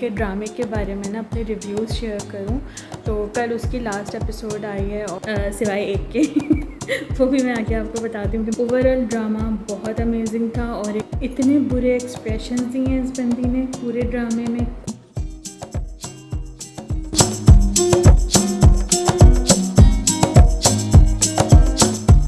के ड्रामे के बारे में ना अपने रिव्यूज़ शेयर करूं, तो कल उसकी लास्ट एपिसोड आई है सिवाय एक के वो भी मैं आके आपको बताती हूँ कि ओवरऑल ड्रामा बहुत अमेजिंग था और इतने बुरे एक्सप्रेशन दिए हैं इस बंदी ने पूरे ड्रामे में।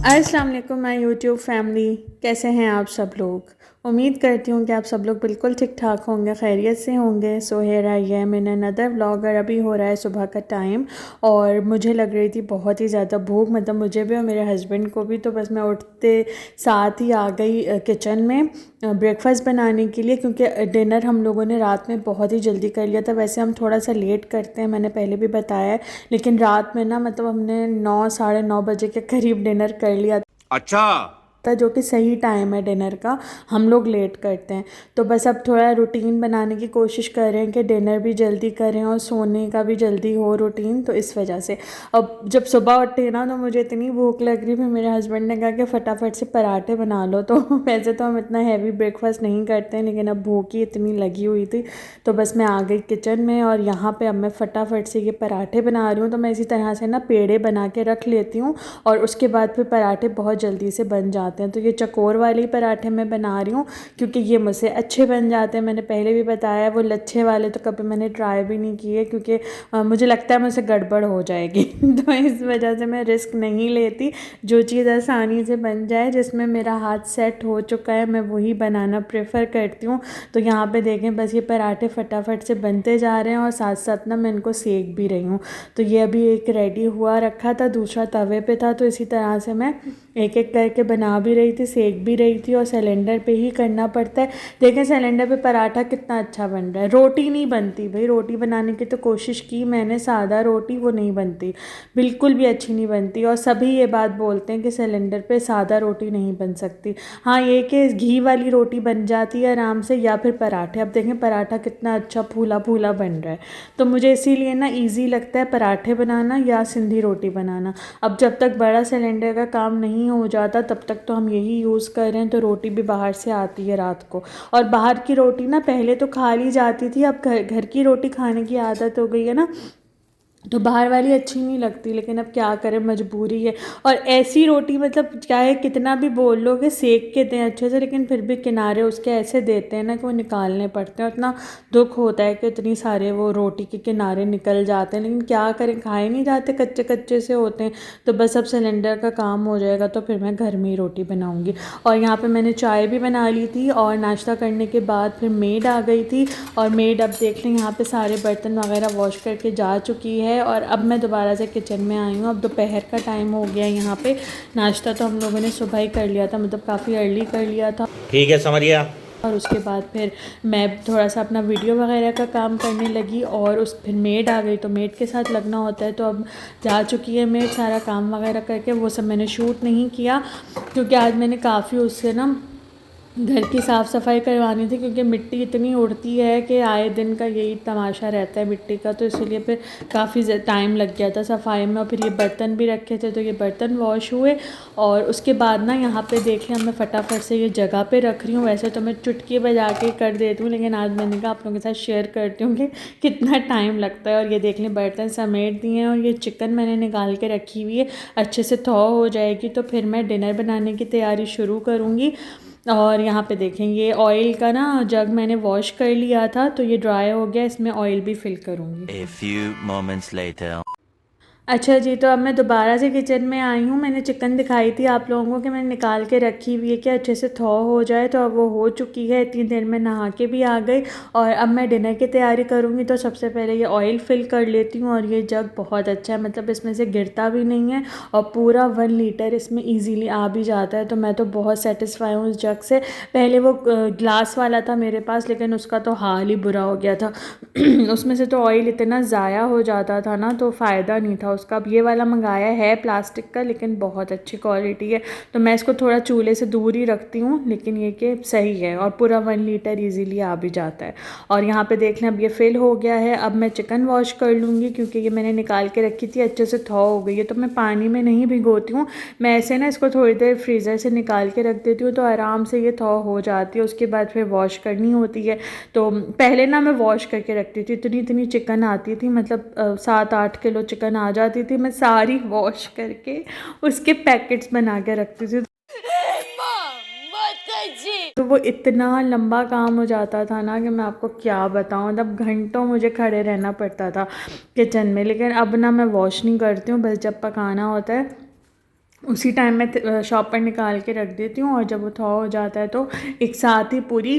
अस्सलाम वालेकुम माय यूट्यूब फैमिली, कैसे हैं आप सब लोग। उम्मीद करती हूँ कि आप सब लोग बिल्कुल ठीक ठाक होंगे, खैरियत से होंगे। सो हेयर आई है मैंने अनदर व्लॉग और अभी हो रहा है सुबह का टाइम और मुझे लग रही थी बहुत ही ज़्यादा भूख, मतलब मुझे भी और मेरे हस्बैंड को भी। तो बस मैं उठते साथ ही आ गई किचन में ब्रेकफास्ट बनाने के लिए, क्योंकि डिनर हम लोगों ने रात में बहुत ही जल्दी कर लिया था। वैसे हम थोड़ा सा लेट करते हैं, मैंने पहले भी बताया है, लेकिन रात में ना मतलब हमने 9 साढ़े 9 बजे के करीब डिनर कर लिया। अच्छा, जो कि सही टाइम है डिनर का, हम लोग लेट करते हैं। तो बस अब थोड़ा रूटीन बनाने की कोशिश कर रहे हैं कि डिनर भी जल्दी करें और सोने का भी जल्दी हो रूटीन। तो इस वजह से अब जब सुबह उठे ना तो मुझे इतनी भूख लग रही, फिर मेरे हस्बैंड ने कहा कि फटाफट से पराठे बना लो। तो वैसे तो हम इतना हैवी ब्रेकफास्ट नहीं करते हैं, लेकिन अब भूख ही इतनी लगी हुई थी तो बस मैं आ गई किचन में और यहाँ पर अब मैं फटाफट से ये पराठे बना रही हूँ। तो मैं इसी तरह से ना पेड़े बना के रख लेती हूँ और उसके बाद फिर पराठे बहुत जल्दी से बन जाते हैं। तो ये चकोर वाले ही पराठे मैं बना रही हूँ क्योंकि ये मुझसे अच्छे बन जाते हैं। मैंने पहले भी बताया, वो लच्छे वाले तो कभी मैंने ट्राई भी नहीं किए क्योंकि मुझे लगता है मुझसे गड़बड़ हो जाएगी तो इस वजह से मैं रिस्क नहीं लेती। जो चीज़ आसानी से बन जाए, जिसमें मेरा हाथ सेट हो चुका है, मैं वही बनाना प्रेफर करती हूँ। तो यहाँ पे देखें बस ये पराठे फटाफट से बनते जा रहे हैं और साथ साथ ना मैं इनको सेक भी रही हूँ। तो ये अभी एक रेडी हुआ रखा था, दूसरा तवे पे था, तो इसी तरह से मैं एक एक करके बना भी रही थी, सेक भी रही थी। और सिलेंडर पे ही करना पड़ता है। देखें सिलेंडर पे पराठा कितना अच्छा बन रहा है। रोटी नहीं बनती भाई, रोटी बनाने की तो कोशिश की मैंने, सादा रोटी वो नहीं बनती, बिल्कुल भी अच्छी नहीं बनती। और सभी ये बात बोलते हैं कि सिलेंडर पे सादा रोटी नहीं बन सकती। हाँ, ये कि घी वाली रोटी बन जाती है आराम से, या फिर पराठे। अब देखें पराठा कितना अच्छा फूला फूला बन रहा है। तो मुझे इसीलिए ना ईजी लगता है पराठे बनाना या सिंधी रोटी बनाना। अब जब तक बड़ा सिलेंडर का काम नहीं हो जाता तब तक तो हम यही यूज़ कर रहे हैं। तो रोटी भी बाहर से आती है रात को, और बाहर की रोटी ना पहले तो खा ली जाती थी, अब घर की रोटी खाने की आदत हो गई है ना, तो बाहर वाली अच्छी नहीं लगती। लेकिन अब क्या करें, मजबूरी है। और ऐसी रोटी मतलब चाहे कितना भी बोल लो कि सेक के दें अच्छे से, लेकिन फिर भी किनारे उसके ऐसे देते हैं ना कि वो निकालने पड़ते हैं। उतना दुख होता है कि इतनी सारे वो रोटी के किनारे निकल जाते हैं, लेकिन क्या करें, खाए नहीं जाते, कच्चे कच्चे से होते हैं। तो बस अब सिलेंडर का काम हो जाएगा तो फिर मैं घर में ही रोटी बनाऊँगी। और यहाँ पर मैंने चाय भी बना ली थी और नाश्ता करने के बाद फिर मेड आ गई थी। और मेड अब देख लें यहाँ पर सारे बर्तन वगैरह वॉश करके जा चुकी है। और अब मैं दोबारा से किचन में आई हूँ। अब दोपहर का टाइम हो गया यहाँ पे। नाश्ता तो हम लोगों ने सुबह ही कर लिया था, मतलब काफ़ी अर्ली कर लिया था। ठीक है, समझ गया। और उसके बाद फिर मैं थोड़ा सा अपना वीडियो वगैरह का काम करने लगी और फिर मेड आ गई तो मेड के साथ लगना होता है। तो अब जा चुकी है मेड, सारा काम वगैरह करके। वो सब मैंने शूट नहीं किया क्योंकि आज मैंने काफ़ी उससे ना घर की साफ़ सफाई करवानी थी, क्योंकि मिट्टी इतनी उड़ती है कि आए दिन का यही तमाशा रहता है मिट्टी का। तो इसलिए फिर काफ़ी टाइम लग गया था सफाई में। और फिर ये बर्तन भी रखे थे तो ये बर्तन वॉश हुए। और उसके बाद ना यहाँ पे देख लें, मैं फटाफट से ये जगह पे रख रही हूँ। वैसे तो मैं चुटकी बजा के कर देती हूँ, लेकिन आज मैंने कहा आप लोगों के साथ शेयर करती हूँ कि कितना टाइम लगता है। और ये देख लें बर्तन समेट दिए हैं और ये चिकन मैंने निकाल के रखी हुई है, अच्छे से थॉ हो जाएगी तो फिर मैं डिनर बनाने की तैयारी शुरू करूँगी। और यहाँ पे देखें ये ऑयल का ना जग मैंने वॉश कर लिया था, तो ये ड्राई हो गया, इसमें ऑयल भी फिल करूँगी। A few moments later. अच्छा जी, तो अब मैं दोबारा से किचन में आई हूँ। मैंने चिकन दिखाई थी आप लोगों को कि मैंने निकाल के रखी हुई है कि अच्छे से थॉ हो जाए। तो अब वो हो चुकी है, इतनी देर में नहा के भी आ गई। और अब मैं डिनर की तैयारी करूँगी। तो सबसे पहले ये ऑयल फिल कर लेती हूँ। और ये जग बहुत अच्छा है, मतलब इसमें से गिरता भी नहीं है और पूरा 1 लीटर इसमें ईजीली आ भी जाता है। तो मैं तो बहुत सेटिस्फाई हूँ उस जग से। पहले वो ग्लास वाला था मेरे पास, लेकिन उसका तो हाल ही बुरा हो गया था उसमें से तो ऑयल इतना ज़ाया हो जाता था ना, तो फ़ायदा नहीं था उसका। अब ये वाला मंगाया है प्लास्टिक का, लेकिन बहुत अच्छी क्वालिटी है, तो मैं इसको थोड़ा चूल्हे से दूर ही रखती हूँ, लेकिन ये कि सही है और पूरा 1 लीटर ईज़िली आ भी जाता है। और यहाँ पे देख लें अब ये फिल हो गया है। अब मैं चिकन वॉश कर लूँगी, क्योंकि ये मैंने निकाल के रखी थी, अच्छे से थॉ हो गई है। तो मैं पानी में नहीं भिगोती हूँ, मैं ऐसे ना इसको थोड़ी देर फ्रीज़र से निकाल के रख देती हूँ, तो आराम से ये थॉ हो जाती है। उसके बाद फिर वॉश करनी होती है। तो पहले ना मैं वॉश करके रखती थी, इतनी इतनी चिकन आती थी, मतलब 7-8 किलो चिकन आ जाती थी, मैं सारी वॉश करके उसके पैकेट्स बना के रखती थी। तो वो इतना लंबा काम हो जाता था ना कि मैं आपको क्या बताऊं, मतलब घंटों मुझे खड़े रहना पड़ता था किचन में। लेकिन अब ना मैं वॉश नहीं करती हूँ, बस जब पकाना होता है उसी टाइम में शॉप पर निकाल के रख देती हूँ, और जब वो थॉ हो जाता है तो एक साथ ही पूरी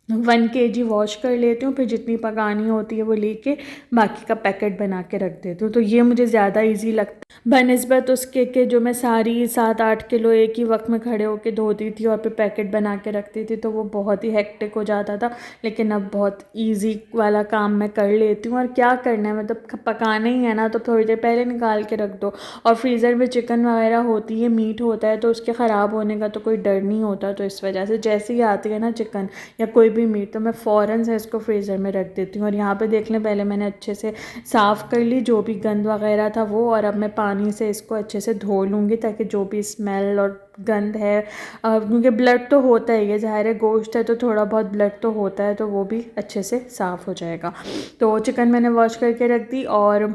1 kg वॉश कर लेती हूँ। फिर जितनी पकानी होती है वो लेके बाकी का पैकेट बना के रख देती हूँ। तो ये मुझे ज़्यादा इजी लगता है बनस्बत उसके कि जो मैं सारी 7-8 किलो एक ही वक्त में खड़े होके धोती थी और फिर पैकेट बना के रखती थी, तो वो बहुत ही हेक्टिक हो जाता था। लेकिन अब बहुत ईजी वाला काम मैं कर लेती हूँ। और क्या करना है, मतलब पकाना ही है ना, तो थोड़ी देर पहले निकाल के रख दो। और फ्रीज़र में चिकन वगैरह होती है, मीट होता है, तो उसके ख़राब होने का तो कोई डर नहीं होता। तो इस वजह से जैसे ही आती है ना चिकन या कोई भी मीट, तो मैं फ़ौरन से इसको फ्रीज़र में रख देती हूँ। और यहाँ पे देख लें, पहले मैंने अच्छे से साफ़ कर ली जो भी गंद वगैरह था वो, और अब मैं पानी से इसको अच्छे से धो लूँगी, ताकि जो भी स्मेल और गंद है, क्योंकि ब्लड तो होता ही है, ज़ाहिर है गोश्त है तो थोड़ा बहुत ब्लड तो होता है, तो वो भी अच्छे से साफ़ हो जाएगा। तो चिकन मैंने वॉश करके रख दी, और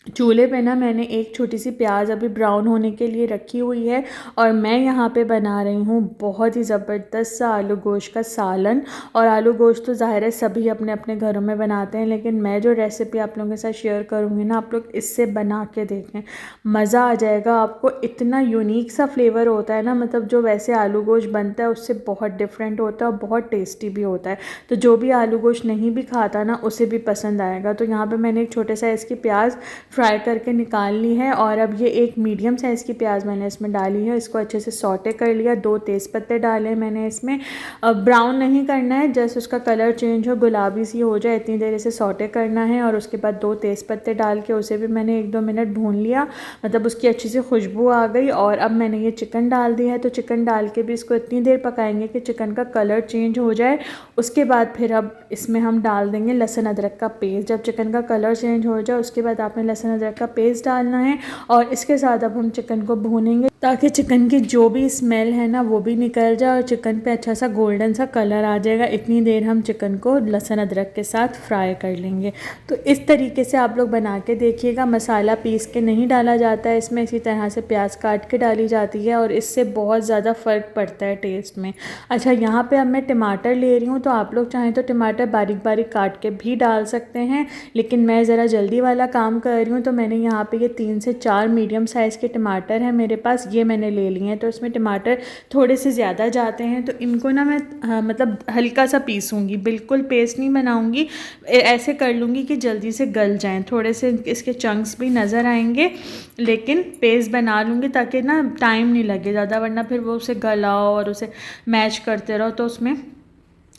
चूल्हे पे ना मैंने एक छोटी सी प्याज अभी ब्राउन होने के लिए रखी हुई है, और मैं यहाँ पे बना रही हूँ बहुत ही ज़बरदस्त सा आलू गोश्त का सालन। और आलू गोश्त तो ज़ाहिर है सभी अपने अपने घरों में बनाते हैं, लेकिन मैं जो रेसिपी आप लोगों के साथ शेयर करूँगी ना, आप लोग इससे बना के देखें, मज़ा आ जाएगा आपको। इतना यूनिक सा फ्लेवर होता है ना, मतलब जो वैसे आलू गोश्त बनता है उससे बहुत डिफरेंट होता है और बहुत टेस्टी भी होता है। तो जो भी आलू गोश्त नहीं भी खाता ना, उसे भी पसंद आएगा। तो यहाँ पर मैंने एक छोटे साइज़ की प्याज फ्राई करके निकाल ली है, और अब ये एक मीडियम साइज़ की प्याज मैंने इसमें डाली है। इसको अच्छे से सौटे कर लिया, 2 तेज़पत्ते डाले मैंने इसमें। ब्राउन नहीं करना है, जस्ट उसका कलर चेंज हो, गुलाबी सी हो जाए, इतनी देर इसे सौटे करना है। और उसके बाद 2 तेज़पत्ते डाल के उसे भी मैंने 1-2 मिनट भून लिया, मतलब उसकी अच्छी सी खुशबू आ गई। और अब मैंने ये चिकन डाल दिया है, तो चिकन डाल के भी इसको इतनी देर पकाएंगे कि चिकन का कलर चेंज हो जाए। उसके बाद फिर अब इसमें हम डाल देंगे लहसुन अदरक का पेस्ट। जब चिकन का कलर चेंज हो जाए उसके बाद आपने लहसुन अदरक का पेस्ट डालना है, और इसके साथ अब हम चिकन को भूनेंगे, ताकि चिकन की जो भी स्मेल है ना वो भी निकल जाए, और चिकन पे अच्छा सा गोल्डन सा कलर आ जाएगा। इतनी देर हम चिकन को लहसुन अदरक के साथ फ्राई कर लेंगे। तो इस तरीके से आप लोग बना के देखिएगा। मसाला पीस के नहीं डाला जाता है इसमें, इसी तरह से प्याज काट के डाली जाती है, और इससे बहुत ज़्यादा फ़र्क पड़ता है टेस्ट में। अच्छा, यहाँ पे अब मैं टमाटर ले रही हूँ, तो आप लोग चाहें तो टमाटर बारीक बारीक काट के भी डाल सकते हैं, लेकिन मैं ज़रा जल्दी वाला काम कर रही हूँ, तो मैंने यहाँ पे ये 3 से 4 मीडियम साइज़ के टमाटर हैं मेरे पास, ये मैंने ले लिए हैं। तो इसमें टमाटर थोड़े से ज़्यादा जाते हैं, तो इनको ना मैं मतलब हल्का सा पीसूँगी, बिल्कुल पेस्ट नहीं बनाऊँगी, ऐसे कर लूँगी कि जल्दी से गल जाएँ। थोड़े से इसके चंक्स भी नज़र आएंगे, लेकिन पेस्ट बना लूँगी ताकि ना टाइम नहीं लगे ज़्यादा, वरना फिर वो उसे गलाओ और उसे मैश करते रहो तो उसमें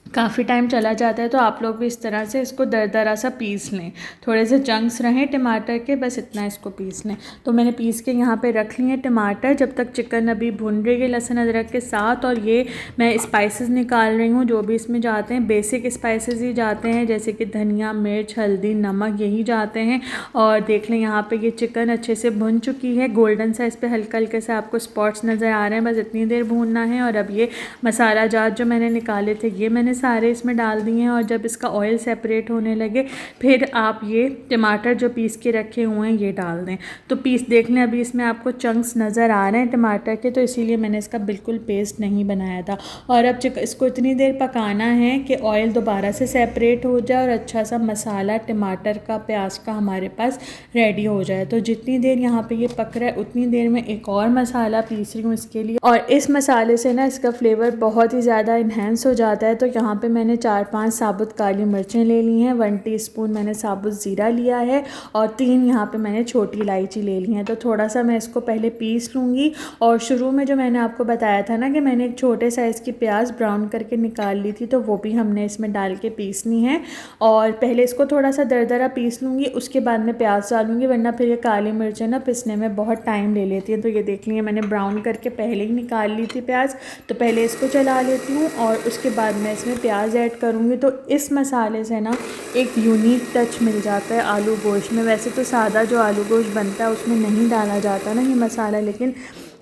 काफ़ी टाइम चला जाता है। तो आप लोग भी इस तरह से इसको दरदरा सा पीस लें, थोड़े से चंक्स रहें टमाटर के, बस इतना इसको पीस लें। तो मैंने पीस के यहाँ पे रख लिए टमाटर, जब तक चिकन अभी भुन रही है लहसुन अदरक के साथ। और ये मैं स्पाइसेस निकाल रही हूँ, जो भी इसमें जाते हैं बेसिक स्पाइसेस ही जाते हैं, जैसे कि धनिया, मिर्च, हल्दी, नमक, यही जाते हैं। और देख लें यहाँ पर ये चिकन अच्छे से भुन चुकी है, गोल्डन सा इस पर हल्का हल्के से आपको स्पॉट्स नज़र आ रहे हैं, बस इतनी देर भूनना है। और अब ये मसाला जात जो मैंने निकाले थे ये मैंने सारे इसमें डाल दिए हैं, और जब इसका ऑयल सेपरेट होने लगे फिर आप ये टमाटर जो पीस के रखे हुए हैं ये डाल दें। तो पीस देख लें, अभी इसमें आपको चंक्स नज़र आ रहे हैं टमाटर के, तो इसीलिए मैंने इसका बिल्कुल पेस्ट नहीं बनाया था। और अब इसको इतनी देर पकाना है कि ऑयल दोबारा से सेपरेट हो जाए और अच्छा सा मसाला टमाटर का, प्याज का हमारे पास रेडी हो जाए। तो जितनी देर यहाँ पे ये पक रहा है उतनी देर में एक और मसाला पीस रही हूँ इसके लिए, और इस मसाले से ना इसका फ्लेवर बहुत ही ज़्यादा इन्हेंस हो जाता है। तो यहाँ यहाँ पे मैंने 4-5 साबुत काली मिर्चें ले ली हैं, 1 टीस्पून मैंने साबुत ज़ीरा लिया है और 3 यहाँ पे मैंने छोटी इलायची ले ली हैं। तो थोड़ा सा मैं इसको पहले पीस लूँगी। और शुरू में जो मैंने आपको बताया था ना कि मैंने एक छोटे साइज़ की प्याज ब्राउन करके निकाल ली थी, तो वो भी हमने इसमें डाल के पीसनी है। और पहले इसको थोड़ा सा दरदरा पीस लूँगी, उसके बाद में प्याज डालूँगी, वरना फिर ये काली मिर्चें ना पिसने में बहुत टाइम ले लेती है। तो ये देख लीजिए मैंने ब्राउन करके पहले ही निकाल ली थी प्याज, तो पहले इसको चला लेती हूँ और उसके बाद मैं इसमें प्याज ऐड करूँगी। तो इस मसाले से ना एक यूनिक टच मिल जाता है आलू गोश्त में। वैसे तो सादा जो आलू गोश्त बनता है उसमें नहीं डाला जाता ना ये मसाला, लेकिन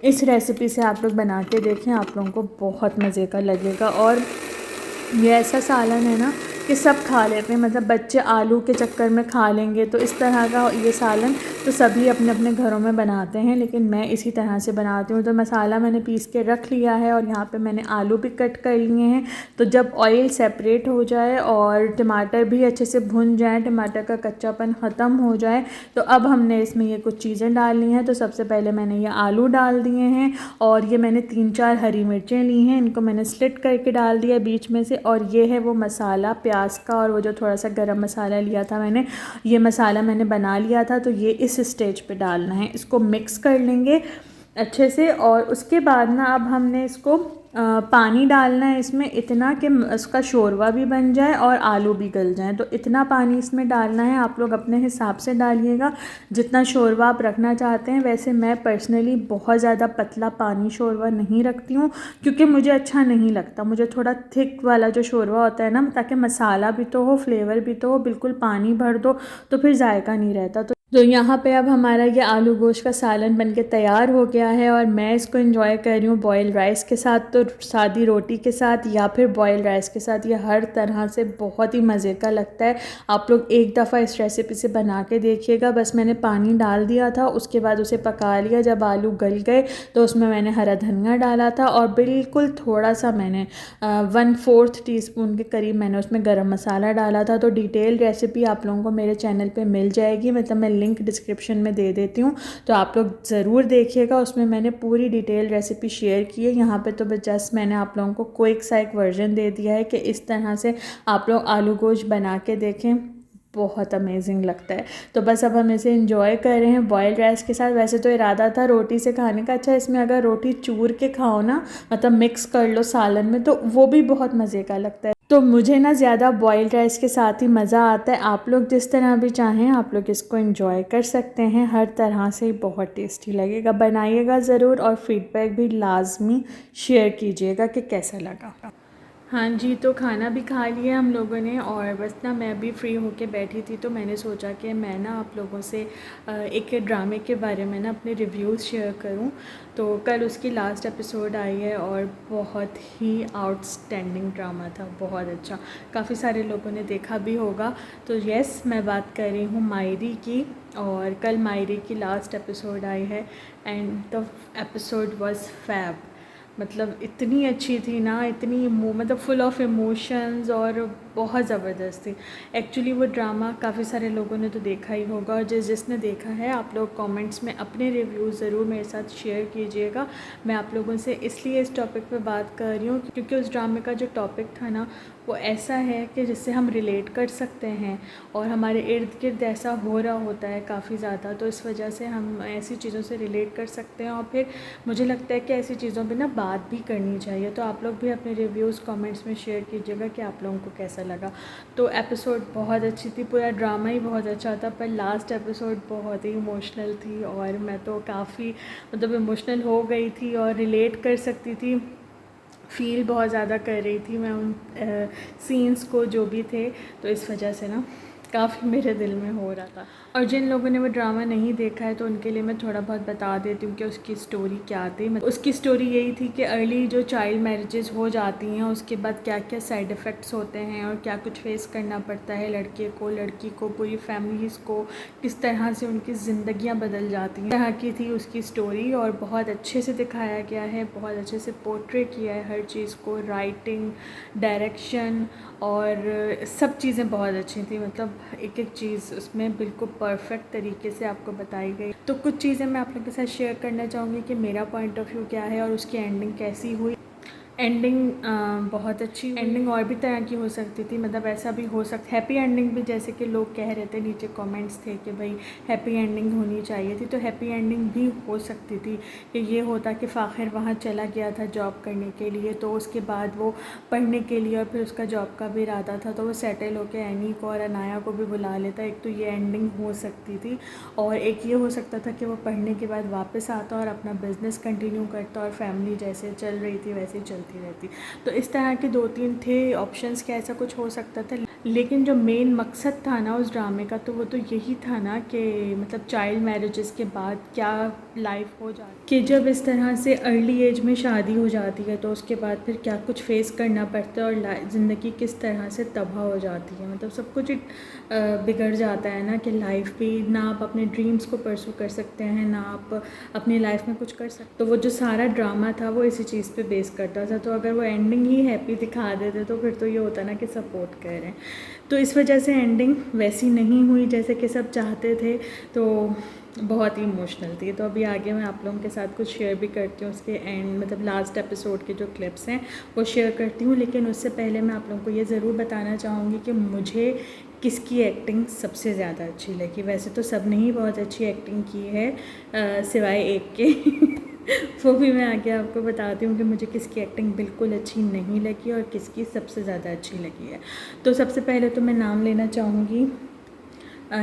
इस रेसिपी से आप लोग बना के देखें, आप लोगों को बहुत मज़े का लगेगा। और ये ऐसा सालन है ना कि सब खा लेते हैं, मतलब बच्चे आलू के चक्कर में खा लेंगे। तो इस तरह का ये सालन तो सभी अपने अपने घरों में बनाते हैं, लेकिन मैं इसी तरह से बनाती हूँ। तो मसाला मैंने पीस के रख लिया है और यहाँ पे मैंने आलू भी कट कर लिए हैं। तो जब ऑयल सेपरेट हो जाए और टमाटर भी अच्छे से भुन जाए, टमाटर का कच्चापन ख़त्म हो जाए, तो अब हमने इसमें ये कुछ चीज़ें डालनी हैं। तो सबसे पहले मैंने ये आलू डाल दिए हैं और ये मैंने 3-4 हरी मिर्चें ली हैं, इनको मैंने स्लिट करके डाल दिया बीच में से। और ये है वो मसाला प्याज का, और वो जो थोड़ा सा गरम मसाला लिया था मैंने, ये मसाला मैंने बना लिया था। तो ये इस स्टेज पे डालना है, इसको मिक्स कर लेंगे अच्छे से। और उसके बाद ना अब हमने इसको पानी डालना है इसमें इतना कि उसका शोरवा भी बन जाए और आलू भी गल जाएं। तो इतना पानी इसमें डालना है, आप लोग अपने हिसाब से डालिएगा जितना शोरवा आप रखना चाहते हैं। वैसे मैं पर्सनली बहुत ज़्यादा पतला पानी शोरवा नहीं रखती हूँ, क्योंकि मुझे अच्छा नहीं लगता। मुझे थोड़ा थिक वाला जो शोरवा होता है ना, ताकि मसाला भी तो हो, फ्लेवर भी तो हो। बिल्कुल पानी भर दो तो फिर जायका नहीं रहता। तो यहाँ पे अब हमारा ये आलू गोश्त का सालन बनके तैयार हो गया है और मैं इसको एंजॉय कर रही हूँ बॉयल राइस के साथ, तो सादी रोटी के साथ या फिर बॉयल राइस के साथ। ये हर तरह से बहुत ही मज़े का लगता है। आप लोग एक दफ़ा इस रेसिपी से बना के देखिएगा। बस मैंने पानी डाल दिया था, उसके बाद उसे पका लिया। जब आलू गल गए तो उसमें मैंने हरा धनिया डाला था और बिल्कुल थोड़ा सा मैंने 1/4 टीस्पून के करीब मैंने उसमें गरम मसाला डाला था। तो डिटेल रेसिपी आप लोगों को मेरे चैनल पर मिल जाएगी, मतलब मैं लिंक डिस्क्रिप्शन में दे देती हूँ, तो आप लोग ज़रूर देखिएगा। उसमें मैंने पूरी डिटेल रेसिपी शेयर की है। यहाँ पे तो जस्ट मैंने आप लोगों को क्विक सा एक वर्जन दे दिया है कि इस तरह से आप लोग आलू गोश्त बना के देखें, बहुत अमेजिंग लगता है। तो बस अब हम इसे एंजॉय कर रहे हैं बॉयल्ड राइस के साथ। वैसे तो इरादा था रोटी से खाने का, अच्छा इसमें अगर रोटी चूर के खाओ ना, मतलब मिक्स कर लो सालन में, तो वो भी बहुत मज़े का लगता है। तो मुझे ना ज़्यादा बॉयल्ड राइस के साथ ही मज़ा आता है। आप लोग जिस तरह भी चाहें आप लोग इसको एंजॉय कर सकते हैं, हर तरह से बहुत टेस्टी लगेगा। बनाइएगा ज़रूर और फीडबैक भी लाजमी शेयर कीजिएगा कि कैसा लगा। हाँ जी, तो खाना भी खा लिया हम लोगों ने और बस ना मैं अभी फ्री होके बैठी थी, तो मैंने सोचा कि मैं ना आप लोगों से एक ड्रामे के बारे में ना अपने रिव्यूज़ शेयर करूं। तो कल उसकी लास्ट एपिसोड आई है और बहुत ही आउटस्टैंडिंग ड्रामा था, बहुत अच्छा। काफ़ी सारे लोगों ने देखा भी होगा। तो यस, मैं बात कर रही हूँ मायरी की, और कल मायरी की लास्ट एपिसोड आई है and the episode was fab. मतलब इतनी अच्छी थी ना, इतनी मतलब फुल ऑफ इमोशंस और बहुत ज़बरदस्त थी। एक्चुअली वो ड्रामा काफ़ी सारे लोगों ने तो देखा ही होगा, और जिसने देखा है आप लोग कमेंट्स में अपने रिव्यूज़ ज़रूर मेरे साथ शेयर कीजिएगा। मैं आप लोगों से इसलिए इस टॉपिक पे बात कर रही हूँ क्योंकि उस ड्रामे का जो टॉपिक था ना, वो ऐसा है कि जिससे हम रिलेट कर सकते हैं और हमारे इर्द गिर्द ऐसा हो रहा होता है काफ़ी ज़्यादा, तो इस वजह से हम ऐसी चीज़ों से रिलेट कर सकते हैं। और फिर मुझे लगता है कि ऐसी चीज़ों पे ना बात भी करनी चाहिए। तो आप लोग भी अपने रिव्यूज़ कमेंट्स में शेयर कीजिएगा कि आप लोगों को कैसा लगा। तो एपिसोड बहुत अच्छी थी, पूरा ड्रामा ही बहुत अच्छा था, पर लास्ट एपिसोड बहुत ही इमोशनल थी और मैं तो काफ़ी मतलब इमोशनल हो गई थी और रिलेट कर सकती थी, फ़ील बहुत ज़्यादा कर रही थी मैं उन सीन्स को जो भी थे। तो इस वजह से ना काफ़ी मेरे दिल में हो रहा था। और जिन लोगों ने वो ड्रामा नहीं देखा है तो उनके लिए मैं थोड़ा बहुत बता देती हूँ कि उसकी स्टोरी क्या थी। उसकी स्टोरी यही थी कि अर्ली जो चाइल्ड मैरिजेस हो जाती हैं उसके बाद क्या क्या साइड इफ़ेक्ट्स होते हैं और क्या कुछ फेस करना पड़ता है लड़के को, लड़की को, पूरी फैमिलीज़ को, किस तरह से उनकी ज़िंदगियाँ बदल जाती हैं, तरह की थी उसकी स्टोरी। और बहुत अच्छे से दिखाया गया है, बहुत अच्छे से पोर्ट्रे किया है हर चीज़ को, राइटिंग, डायरेक्शन और सब चीज़ें बहुत अच्छी थी। मतलब एक एक चीज़ उसमें बिल्कुल परफेक्ट तरीके से आपको बताई गई। तो कुछ चीज़ें मैं आप लोगों के साथ शेयर करना चाहूँगी कि मेरा पॉइंट ऑफ व्यू क्या है और उसकी एंडिंग कैसी हुई। एंडिंग बहुत अच्छी एंडिंग और भी तरह की हो सकती थी, मतलब ऐसा भी हो सकता, हैप्पी एंडिंग भी, जैसे कि लोग कह रहे थे, नीचे कमेंट्स थे कि भाई हैप्पी एंडिंग होनी चाहिए थी, तो हैप्पी एंडिंग भी हो सकती थी कि ये होता कि फ़ाखिर वहाँ चला गया था जॉब करने के लिए, तो उसके बाद वो पढ़ने के लिए और फिर उसका जॉब का भी इरादा था, तो वो सेटल होकर एनी को और अनाया को भी बुला लेता। एक तो ये एंडिंग हो सकती थी, और एक ये हो सकता था कि वो पढ़ने के बाद वापस आता और अपना बिज़नेस कंटिन्यू करता और फैमिली जैसे चल रही थी वैसे ही चलती रहती। तो इस तरह के 2-3 थे ऑप्शंस कि ऐसा कुछ हो सकता था, लेकिन जो मेन मकसद था ना उस ड्रामे का, तो वो तो यही था ना कि मतलब चाइल्ड मैरिजेस के बाद क्या लाइफ हो जाती, कि जब इस तरह से अर्ली एज में शादी हो जाती है तो उसके बाद फिर क्या कुछ फेस करना पड़ता है और ज़िंदगी किस तरह से तबाह हो जाती है, मतलब सब कुछ बिगड़ जाता है ना, कि लाइफ भी ना आप अपने ड्रीम्स को परसू कर सकते हैं, ना आप अपनी लाइफ में कुछ कर सकते। तो वो जो सारा ड्रामा था वो इसी चीज़ पे बेस करता था, तो अगर वो एंडिंग ही हैप्पी दिखा देते तो फिर तो ये होता ना कि सपोर्ट कर रहे हैं। तो इस वजह से एंडिंग वैसी नहीं हुई जैसे कि सब चाहते थे, तो बहुत ही इमोशनल थी। तो अभी आगे मैं आप लोगों के साथ कुछ शेयर भी करती हूँ, उसके एंड मतलब लास्ट एपिसोड के जो क्लिप्स हैं वो शेयर करती हूँ, लेकिन उससे पहले मैं आप लोगों को ये ज़रूर बताना चाहूँगी कि मुझे किसकी एक्टिंग सबसे ज़्यादा अच्छी लगी। वैसे तो सब ने ही बहुत अच्छी एक्टिंग की है सिवाय एक के वो भी मैं आगे आपको बताती हूँ कि मुझे किसकी एक्टिंग बिल्कुल अच्छी नहीं लगी और किसकी सबसे ज़्यादा अच्छी लगी है। तो सबसे पहले तो मैं नाम लेना चाहूँगी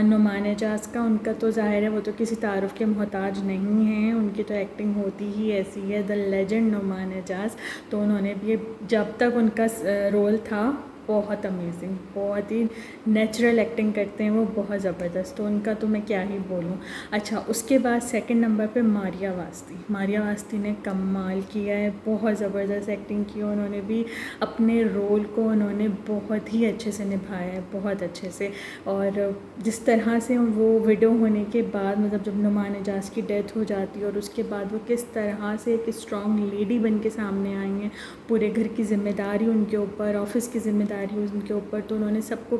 नुमान एजाज का। उनका तो ज़ाहिर है वो तो किसी तारुफ़ के मोहताज नहीं हैं, उनकी तो एक्टिंग होती ही ऐसी है, द लेजेंड नुमान एजाज। तो उन्होंने भी जब तक उनका रोल था बहुत अमेजिंग, बहुत ही नेचुरल एक्टिंग करते हैं वो, बहुत ज़बरदस्त, तो उनका तो मैं क्या ही बोलूँ। अच्छा, उसके बाद सेकंड नंबर पे मारिया वास्ती। मारिया वास्ती ने कमाल किया है, बहुत ज़बरदस्त एक्टिंग की है उन्होंने भी, अपने रोल को उन्होंने बहुत ही अच्छे से निभाया है, बहुत अच्छे से। और जिस तरह से वो विडो होने के बाद, मतलब जब नुमान एजाज की डेथ हो जाती है और उसके बाद वो किस तरह से एक स्ट्रॉन्ग लेडी बन के सामने आई हैं, पूरे घर की जिम्मेदारी उनके ऊपर, ऑफिस की जिम्मेदारी उनके ऊपर, तो उन्होंने सबको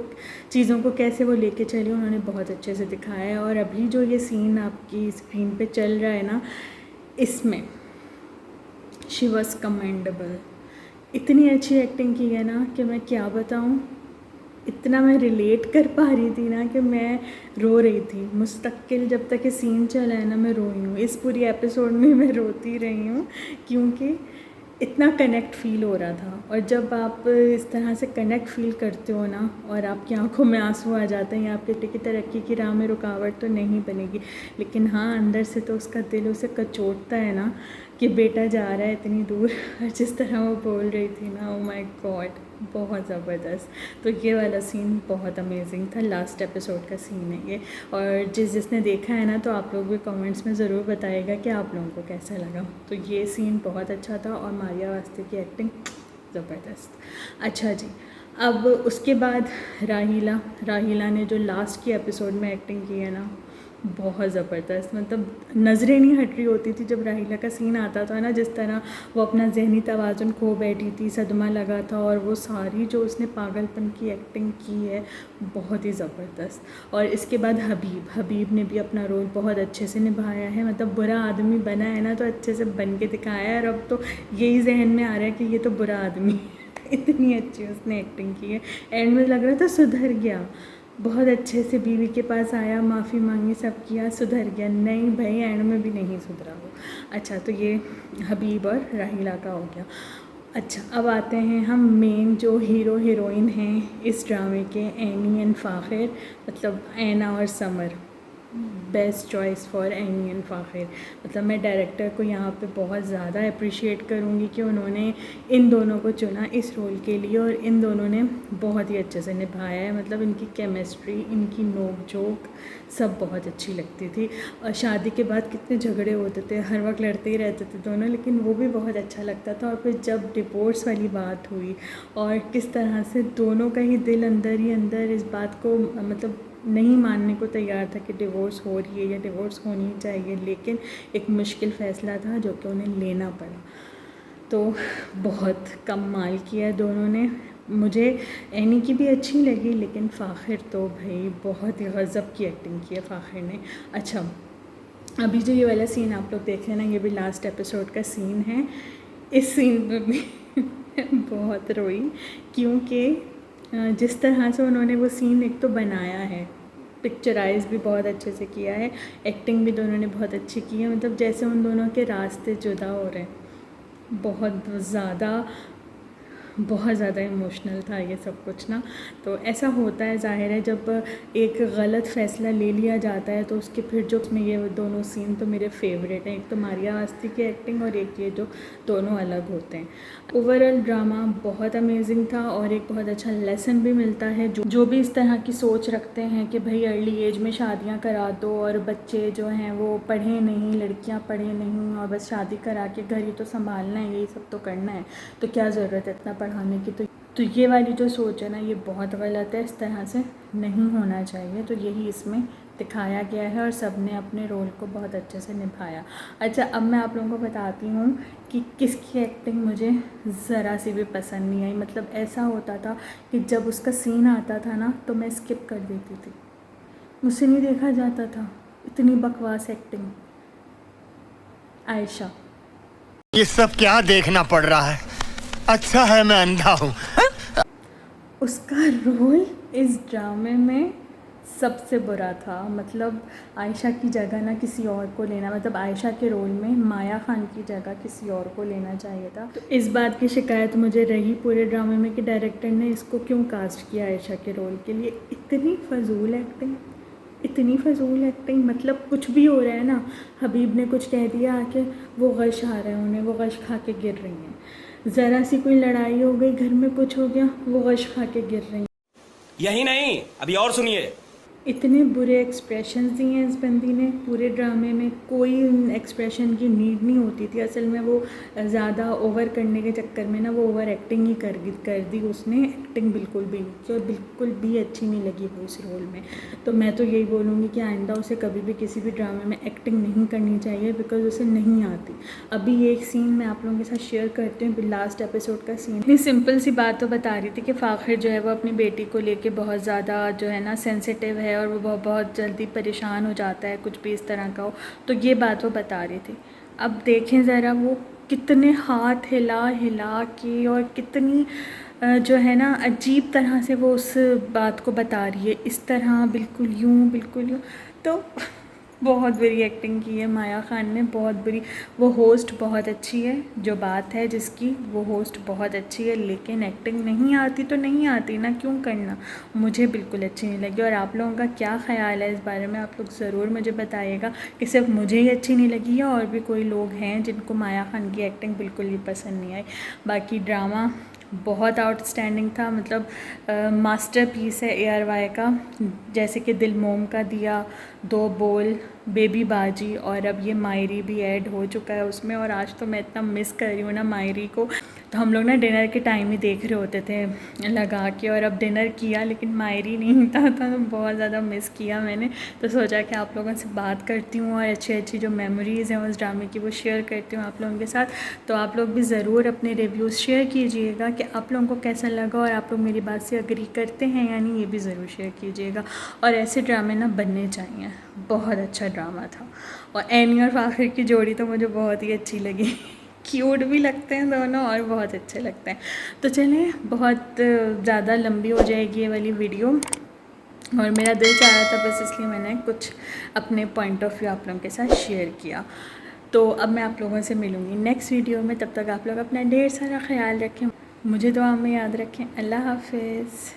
चीज़ों को कैसे वो लेके चली उन्होंने बहुत अच्छे से दिखाया है। और अभी जो ये सीन आपकी स्क्रीन पे चल रहा है ना, इसमें शी वॉज़ कमेंडेबल, इतनी अच्छी एक्टिंग की है ना कि मैं क्या बताऊँ, इतना मैं रिलेट कर पा रही थी ना कि मैं रो रही थी मुस्तकिल। जब तक ये सीन चला है ना मैं रोई हूँ, इस पूरी एपिसोड में मैं रोती रही हूँ, क्योंकि इतना कनेक्ट फ़ील हो रहा था। और जब आप इस तरह से कनेक्ट फ़ील करते हो ना और आपकी आंखों में आंसू आ जाते हैं, आपके बेटे की तरक्की की राह में रुकावट तो नहीं बनेगी, लेकिन हाँ अंदर से तो उसका दिल उसे कचोटता है ना कि बेटा जा रहा है इतनी दूर। और जिस तरह वो बोल रही थी ना, ओ माय गॉड, बहुत ज़बरदस्त। तो ये वाला सीन बहुत अमेजिंग था, लास्ट एपिसोड का सीन है ये। और जिसने देखा है ना, तो आप लोग भी कमेंट्स में ज़रूर बताइएगा कि आप लोगों को कैसा लगा। तो ये सीन बहुत अच्छा था और मारिया वास्ते की एक्टिंग ज़बरदस्त। अच्छा जी, अब उसके बाद राहीला ने जो लास्ट की एपिसोड में एक्टिंग की है ना, बहुत ज़बरदस्त, मतलब नज़रें नहीं हट रही होती थी जब राहीला का सीन आता था ना, जिस तरह वो अपना जहनी तवाज़ुन खो बैठी थी, सदमा लगा था, और वो सारी जो उसने पागलपन की एक्टिंग की है बहुत ही ज़बरदस्त। और इसके बाद हबीब ने भी अपना रोल बहुत अच्छे से निभाया है, मतलब बुरा आदमी बना है ना तो अच्छे से बन के दिखाया है, और अब तो यही जहन में आ रहा है कि ये तो बुरा आदमी है इतनी अच्छी उसने एक्टिंग की है। एंड में लग रहा था सुधर गया, बहुत अच्छे से बीवी के पास आया, माफ़ी मांगी, सब किया, सुधर गया। नहीं भाई, एंड में भी नहीं सुधरा वो। अच्छा, तो ये हबीब और राहीला का हो गया। अच्छा, अब आते हैं हम मेन जो हीरो हीरोइन हैं इस ड्रामे के, एनी एंड फ़ाखिर, मतलब ऐना और Samar. Best choice for Annie and Fakhir. मतलब मैं डायरेक्टर को यहाँ पे बहुत ज़्यादा अप्रिशिएट करूँगी कि उन्होंने इन दोनों को चुना इस रोल के लिए, और इन दोनों ने बहुत ही अच्छे से निभाया है। मतलब इनकी केमिस्ट्री, इनकी नोक झोंक सब बहुत अच्छी लगती थी। और शादी के बाद कितने झगड़े होते थे, हर वक्त लड़ते ही रहते थे दोनों, लेकिन वो भी बहुत अच्छा लगता था। और फिर जब डिवोर्स वाली बात हुई और किस तरह से दोनों का ही दिल अंदर ही अंदर इस बात को मतलब नहीं मानने को तैयार था कि डिवोर्स हो रही है या डिवोर्स होनी चाहिए, लेकिन एक मुश्किल फ़ैसला था जो कि उन्हें लेना पड़ा। तो बहुत कमाल किया दोनों ने। मुझे एनी की भी अच्छी लगी, लेकिन फ़ाखिर तो भाई बहुत ही गज़ब की एक्टिंग की है फ़ाखिर ने। अच्छा, अभी जो ये वाला सीन आप लोग देख रहे हैं ना, ये भी लास्ट एपिसोड का सीन है। इस सीन पे भी बहुत रोई, क्योंकि जिस तरह से उन्होंने वो सीन एक तो बनाया है, पिक्चराइज भी बहुत अच्छे से किया है, एक्टिंग भी दोनों ने बहुत अच्छी की है, मतलब जैसे उन दोनों के रास्ते जुदा हो रहे हैं। बहुत ज़्यादा इमोशनल था ये सब कुछ ना। तो ऐसा होता है, ज़ाहिर है, जब एक गलत फ़ैसला ले लिया जाता है तो उसके फिर जो उसमें ये दोनों सीन तो मेरे फेवरेट हैं। एक तो मारिया अवस्थी की एक्टिंग और एक ये जो दोनों अलग होते हैं। ओवरऑल ड्रामा बहुत अमेजिंग था और एक बहुत अच्छा लेसन भी मिलता है। जो भी इस तरह की सोच रखते हैं कि भाई अर्ली एज में शादियाँ करा दो और बच्चे जो हैं वो पढ़े नहीं, लड़कियाँ पढ़े नहीं और बस शादी करा के घर ही तो संभालना है, यही सब तो करना है, तो क्या ज़रूरत है इतना पढ़ाने की। तो ये वाली जो सोच है ना, ये बहुत गलत है, इस तरह से नहीं होना चाहिए। तो यही इसमें दिखाया गया है और सब ने अपने रोल को बहुत अच्छे से निभाया। अच्छा, अब मैं आप लोगों को बताती हूँ कि किसकी एक्टिंग मुझे ज़रा सी भी पसंद नहीं आई। मतलब ऐसा होता था कि जब उसका सीन आता था ना तो मैं स्किप कर देती थी, मुझसे नहीं देखा जाता था, इतनी बकवास एक्टिंग। आयशा, ये सब क्या देखना पड़ रहा है? अच्छा है मैं अंधा हूँ। उसका रोल इस ड्रामे में सबसे बुरा था। मतलब आयशा की जगह ना किसी और को लेना, मतलब आयशा के रोल में माया खान की जगह किसी और को लेना चाहिए था। तो इस बात की शिकायत मुझे रही पूरे ड्रामे में कि डायरेक्टर ने इसको क्यों कास्ट किया आयशा के रोल के लिए। इतनी फजूल एक्टिंग, इतनी फजूल एक्टिंग। मतलब कुछ भी हो रहा है ना, हबीब ने कुछ कह दिया आके, वो गश आ रहा है उन्हें, वो गश खा के गिर रही हैं। ज़रा सी कोई लड़ाई हो गई, घर में कुछ हो गया, वो गश खा के गिर रही हैं। यही नहीं, अभी और सुनिए। इतने बुरे एक्सप्रेशंस दिए हैं इस बंदी ने पूरे ड्रामे में, कोई एक्सप्रेशन की नीड नहीं होती थी। असल में वो ज़्यादा ओवर करने के चक्कर में ना वो ओवर एक्टिंग ही कर दी उसने। एक्टिंग बिल्कुल भी नहीं की और बिल्कुल भी अच्छी नहीं लगी वो इस रोल में। तो मैं तो यही बोलूँगी कि आइंदा उसे कभी भी किसी भी ड्रामे में एक्टिंग नहीं करनी चाहिए, बिकॉज उसे नहीं आती। अभी एक सीन मैं आप लोगों के साथ शेयर करती हूँ, लास्ट एपिसोड का सीन। इतनी सिंपल सी बात तो बता रही थी कि फ़ाखिर जो है वो अपनी बेटी को लेके बहुत ज़्यादा जो है ना सेंसिटिव है और वो बहुत जल्दी परेशान हो जाता है, कुछ भी इस तरह का हो। तो ये बात वो बता रही थी। अब देखें ज़रा वो कितने हाथ हिला हिला के और कितनी जो है ना अजीब तरह से वो उस बात को बता रही है, इस तरह बिल्कुल यूँ। तो बहुत बुरी एक्टिंग की है माया खान ने, बहुत बुरी। वो होस्ट बहुत अच्छी है, जो बात है जिसकी, वो होस्ट बहुत अच्छी है, लेकिन एक्टिंग नहीं आती तो नहीं आती ना, क्यों करना। मुझे बिल्कुल अच्छी नहीं लगी। और आप लोगों का क्या ख़्याल है इस बारे में, आप लोग ज़रूर मुझे बताइएगा कि सिर्फ मुझे ही अच्छी नहीं लगी है और भी कोई लोग हैं जिनको माया खान की एक्टिंग बिल्कुल भी पसंद नहीं आई। बाकी ड्रामा बहुत आउटस्टैंडिंग था, मतलब मास्टरपीस है ARY का। जैसे कि दिल मोम का दिया, दो बोल, बेबी बाजी, और अब ये मायरी भी ऐड हो चुका है उसमें। और आज तो मैं इतना मिस कर रही हूँ ना मायरी को। तो हम लोग ना डिनर के टाइम ही देख रहे होते थे लगा के, और अब डिनर किया लेकिन मायरी नहीं था, तो बहुत ज़्यादा मिस किया मैंने। तो सोचा कि आप लोगों से बात करती हूँ और अच्छी अच्छी जो मेमोरीज़ हैं उस ड्रामे की वो शेयर करती हूँ आप लोगों के साथ। तो आप लोग भी ज़रूर अपने रिव्यूज़ शेयर कीजिएगा कि आप लोगों को कैसा लगा और आप लोग मेरी बात से एग्री करते हैं यानी, ये भी ज़रूर शेयर कीजिएगा। और ऐसे ड्रामे ना बनने चाहिए, बहुत अच्छा ड्रामा था। और एनी और फ़ाखिर की जोड़ी तो मुझे बहुत ही अच्छी लगी। क्यूट भी लगते हैं दोनों और बहुत अच्छे लगते हैं। तो चलिए, बहुत ज़्यादा लंबी हो जाएगी ये वाली वीडियो और मेरा दिल चाह रहा था बस, इसलिए मैंने कुछ अपने पॉइंट ऑफ व्यू आप लोगों के साथ शेयर किया। तो अब मैं आप लोगों से मिलूँगी नेक्स्ट वीडियो में, तब तक आप लोग अपना ढेर सारा ख्याल रखें, मुझे दुआ में याद रखें। अल्लाह हाफिज़।